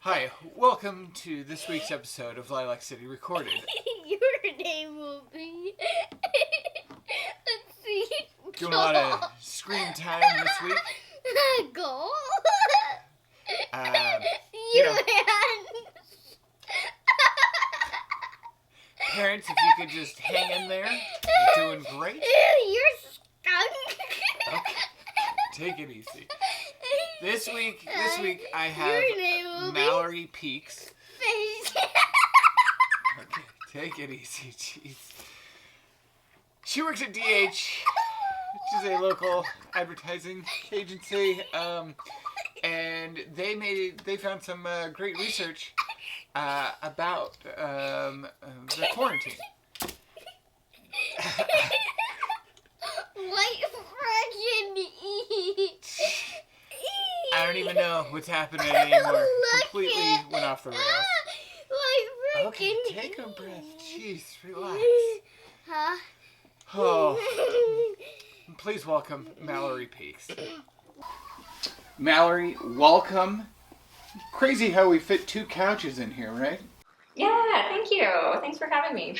Hi, welcome to this week's episode of Lilac City Recorded. Your name will be. Let's see. Doing a lot of screen time this week. Go. You know, parents, if you could just hang in there, you're doing great. You're skunk. Okay, take it easy. This week I have Mallory Peaks. Okay, take it easy, jeez. She works at DH, which is a local advertising agency, and they found some great research about the quarantine. What friggin' eat? I don't even know what's happening anymore. Completely went off the rails. Okay, take a breath. Jeez, relax. Huh? Oh, please welcome Mallory Peaks. Mallory, welcome. Crazy how we fit 2 couches in here, right? Yeah, thank you. Thanks for having me.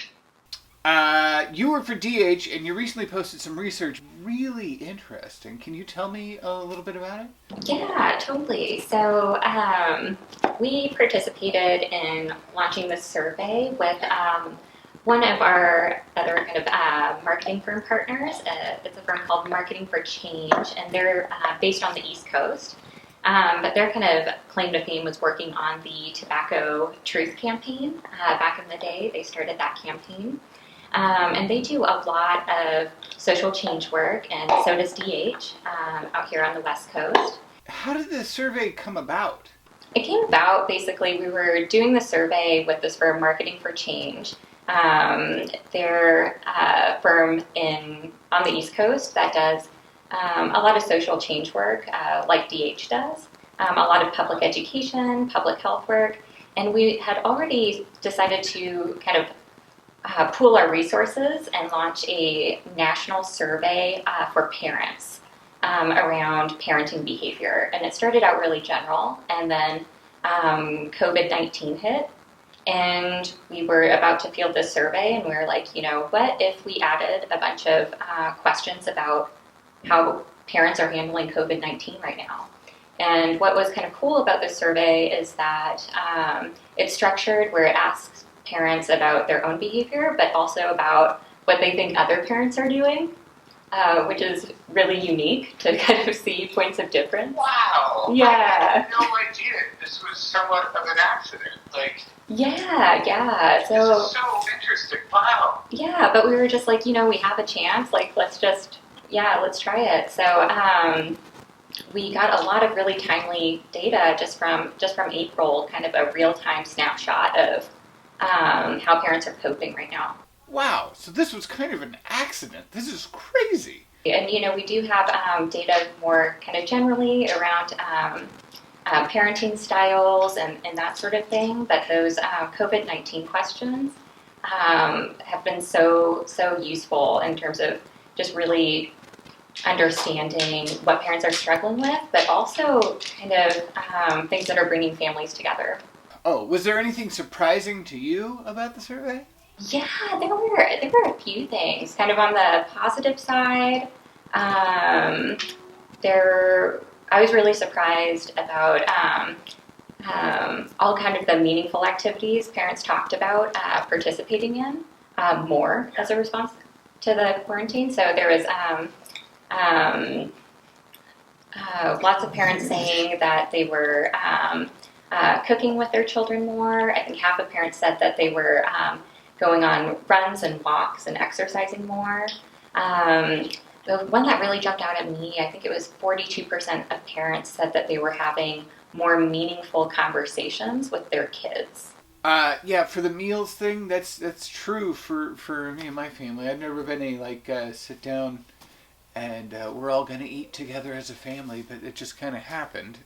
You work for DH and you recently posted some research. Really interesting. Can you tell me a little bit about it? Yeah, totally. So we participated in launching this survey with one of our other kind of marketing firm partners. It's a firm called Marketing for Change, and they're based on the East Coast. But their kind of claim to fame was working on the Tobacco Truth campaign. Back in the day, they started that campaign. And they do a lot of social change work, and so does DH out here on the West Coast. How did the survey come about? It came about, basically, we were doing the survey with this firm, Marketing for Change. They're a firm on the East Coast that does a lot of social change work, like DH does, a lot of public education, public health work, and we had already decided to kind of pool our resources and launch a national survey for parents around parenting behavior. And it started out really general, and then COVID-19 hit, and we were about to field this survey, and we were like, what if we added a bunch of questions about how parents are handling COVID-19 right now? And what was kind of cool about this survey is that it's structured where it asks parents about their own behavior, but also about what they think other parents are doing, which is really unique to kind of see points of difference. Wow! Yeah. I had no idea this was somewhat of an accident. Yeah. This is so interesting. Wow. Yeah, but we were just like, we have a chance. Let's try it. So we got a lot of really timely data just from April, kind of a real-time snapshot of how parents are coping right now. Wow, so this was kind of an accident. This is crazy. And, we do have data more kind of generally around parenting styles and that sort of thing, but those COVID-19 questions have been so useful in terms of just really understanding what parents are struggling with, but also kind of things that are bringing families together. Oh, was there anything surprising to you about the survey? Yeah, there were a few things. Kind of on the positive side, I was really surprised about all kind of the meaningful activities parents talked about participating in more as a response to the quarantine. So there was lots of parents saying that they were cooking with their children more. I think half of parents said that they were going on runs and walks and exercising more. The one that really jumped out at me, I think it was 42% of parents said that they were having more meaningful conversations with their kids. Yeah, for the meals thing, that's true for me and my family. I've never been a sit down and we're all going to eat together as a family, but it just kind of happened.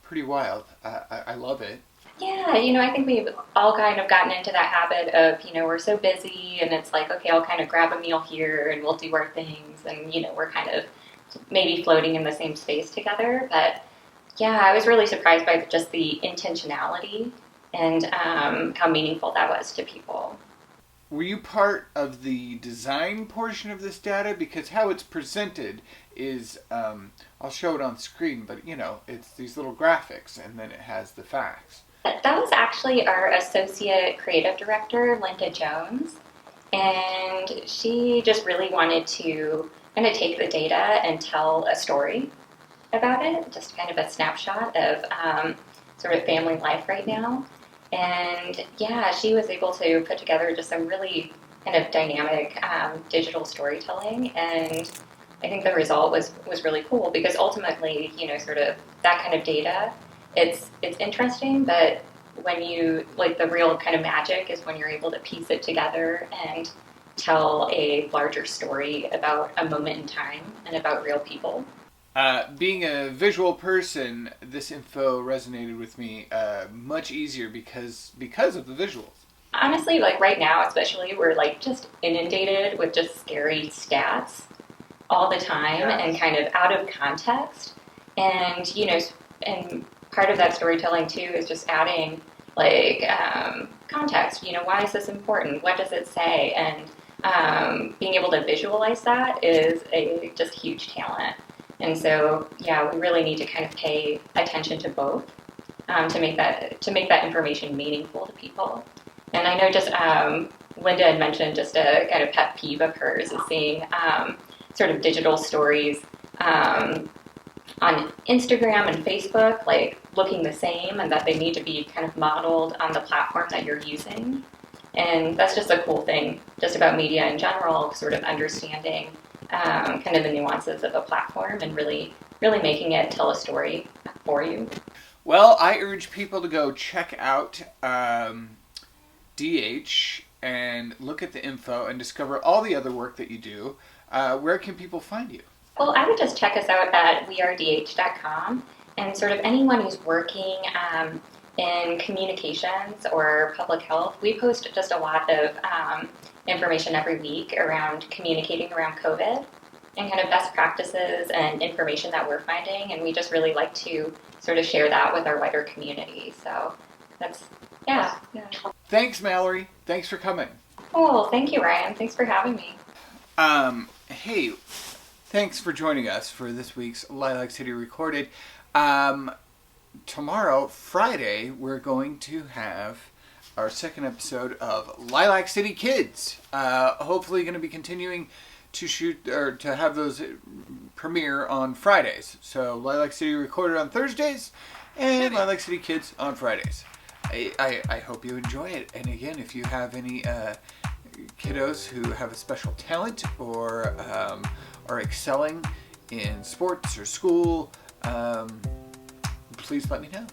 Pretty wild. I love it. Yeah, I think we've all kind of gotten into that habit of, we're so busy and it's like, okay, I'll kind of grab a meal here and we'll do our things and, we're kind of maybe floating in the same space together. But yeah, I was really surprised by just the intentionality and how meaningful that was to people. Were you part of the design portion of this data? Because how it's presented is, I'll show it on screen, but it's these little graphics and then it has the facts. That was actually our associate creative director, Linda Jones, and she just really wanted to kind of take the data and tell a story about it, just kind of a snapshot of sort of family life right now. And yeah, she was able to put together just some really kind of dynamic digital storytelling, and I think the result was really cool because ultimately, sort of that kind of data, it's interesting, but when you like the real kind of magic is when you're able to piece it together and tell a larger story about a moment in time and about real people. Being a visual person, this info resonated with me much easier because of the visuals. Honestly, like right now especially, we're like just inundated with just scary stats all the time and kind of out of context. And, and part of that storytelling too is just adding like context. Why is this important? What does it say? And being able to visualize that is a just huge talent. And so, yeah, we really need to kind of pay attention to both to make that information meaningful to people. And I know just Linda had mentioned just a kind of pet peeve of hers is seeing sort of digital stories on Instagram and Facebook, like looking the same, and that they need to be kind of modeled on the platform that you're using. And that's just a cool thing just about media in general, sort of understanding kind of the nuances of a platform and really making it tell a story for you. Well, I urge people to go check out DH and look at the info and discover all the other work that you do. Where can people find you? Well, I would just check us out at wearedh.com, and sort of anyone who's working in communications or public health, we post just a lot of information every week around communicating around COVID and kind of best practices and information that we're finding, and we just really like to sort of share that with our wider community. So that's, yeah. Thanks, Mallory. Thanks for coming. Cool. Thank you, Ryan. Thanks for having me. Hey, thanks for joining us for this week's Lilac City Recorded. Tomorrow, Friday, we're going to have our second episode of Lilac City Kids. Hopefully going to be continuing to shoot or to have those premiere on Fridays. So Lilac City Recorded on Thursdays and Lilac City Kids on Fridays. I hope you enjoy it. And again, if you have any kiddos who have a special talent or are excelling in sports or school, please let me know.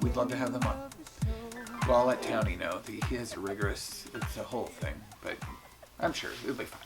We'd love to have them on. Well, I'll let Townie know. He has a rigorous, it's a whole thing, but I'm sure it'll be fine.